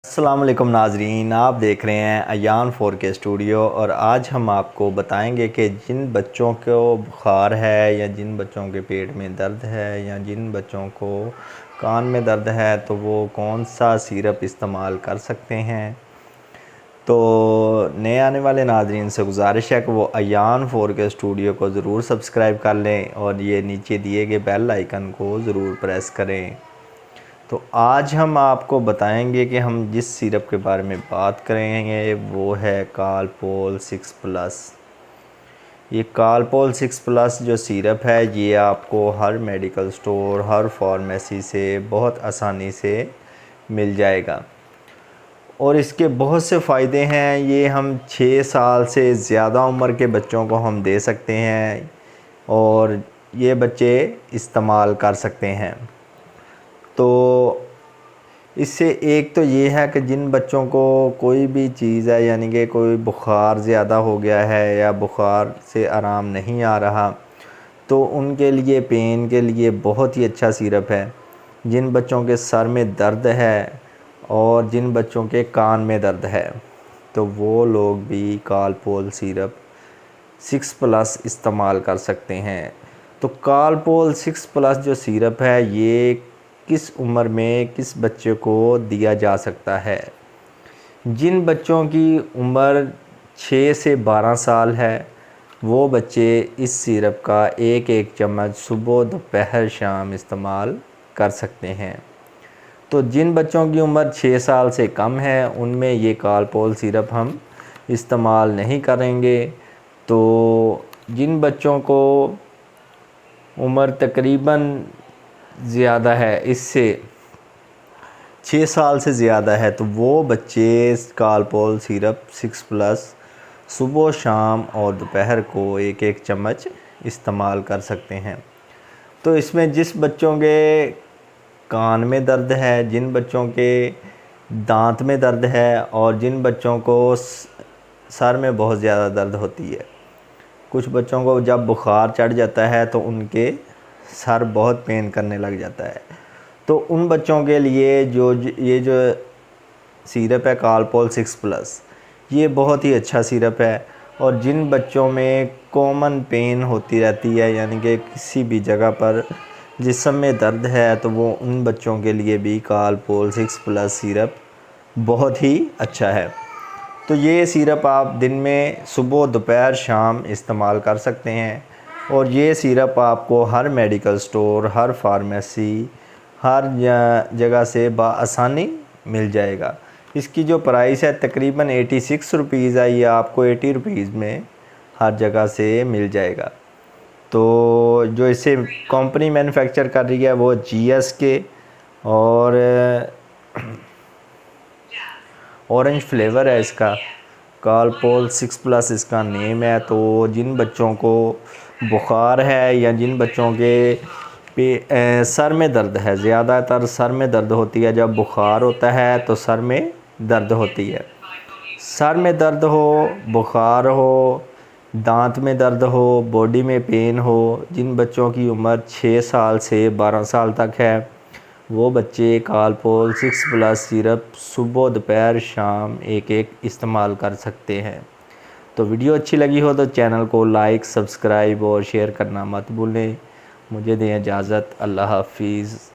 अस्सलाम वालेकुम नाजरीन, आप देख रहे हैं अयान 4K स्टूडियो। और आज हम आपको बताएंगे कि जिन बच्चों को बुखार है या जिन बच्चों के पेट में दर्द है या जिन बच्चों को कान में दर्द है तो वो कौन सा सिरप इस्तेमाल कर सकते हैं। तो नए आने वाले नाजरीन से गुजारिश है कि वो अयान 4K स्टूडियो को ज़रूर सब्सक्राइब कर लें और ये नीचे दिए गए बेल आइकन को ज़रूर प्रेस करें। तो आज हम आपको बताएंगे कि हम जिस सिरप के बारे में बात करेंगे वो है कालपोल 6+। ये कालपोल 6+ जो सिरप है ये आपको हर मेडिकल स्टोर, हर फार्मेसी से बहुत आसानी से मिल जाएगा और इसके बहुत से फ़ायदे हैं। ये हम 6 साल से ज़्यादा उम्र के बच्चों को हम दे सकते हैं और ये बच्चे इस्तेमाल कर सकते हैं। तो इससे एक तो ये है कि जिन बच्चों को कोई भी चीज़ है, यानी कि कोई बुखार ज़्यादा हो गया है या बुखार से आराम नहीं आ रहा, तो उनके लिए पेन के लिए बहुत ही अच्छा सिरप है। जिन बच्चों के सर में दर्द है और जिन बच्चों के कान में दर्द है तो वो लोग भी कालपोल सिरप 6+ इस्तेमाल कर सकते हैं। तो कालपोल 6+ जो सिरप है ये किस उम्र में किस बच्चे को दिया जा सकता है। जिन बच्चों की उम्र 6 से 12 साल है वो बच्चे इस सिरप का एक चम्मच सुबह दोपहर शाम इस्तेमाल कर सकते हैं। तो जिन बच्चों की उम्र 6 साल से कम है उनमें ये कालपोल सिरप हम इस्तेमाल नहीं करेंगे। तो जिन बच्चों को उम्र तकरीबन ज़्यादा है, इससे 6 साल से ज़्यादा है, तो वो बच्चे कालपोल सिरप 6+ सुबह शाम और दोपहर को एक चम्मच इस्तेमाल कर सकते हैं। तो इसमें जिस बच्चों के कान में दर्द है, जिन बच्चों के दांत में दर्द है और जिन बच्चों को सर में बहुत ज़्यादा दर्द होती है, कुछ बच्चों को जब बुखार चढ़ जाता है तो उनके सर बहुत पेन करने लग जाता है, तो उन बच्चों के लिए ये जो सिरप है कालपोल 6+, ये बहुत ही अच्छा सिरप है। और जिन बच्चों में कॉमन पेन होती रहती है, यानी कि किसी भी जगह पर जिस्म में दर्द है, तो वो उन बच्चों के लिए भी कालपोल 6+ सिरप बहुत ही अच्छा है। तो ये सिरप आप दिन में सुबह दोपहर शाम इस्तेमाल कर सकते हैं और ये सिरप आपको हर मेडिकल स्टोर, हर फार्मेसी, हर जगह से बआसानी मिल जाएगा। इसकी जो प्राइस है तकरीबन 86 रुपीज़ है, ये आपको 80 रुपीज़ में हर जगह से मिल जाएगा। तो जो इसे कंपनी मैन्युफैक्चर कर रही है वो GSK और ऑरेंज फ्लेवर है इसका। कालपोल 6+ इसका नेम है। तो जिन बच्चों को बुखार है या जिन बच्चों के सर में दर्द है, ज़्यादातर सर में दर्द होती है, जब बुखार होता है तो सर में दर्द होती है। सर में दर्द हो, बुखार हो, दांत में दर्द हो, बॉडी में पेन हो, जिन बच्चों की उम्र 6 साल से 12 साल तक है वो बच्चे कालपोल 6+ सिरप सुबह दोपहर शाम एक इस्तेमाल कर सकते हैं। तो वीडियो अच्छी लगी हो तो चैनल को लाइक, सब्सक्राइब और शेयर करना मत भूलें। मुझे दें इजाज़त। अल्लाह हाफिज़।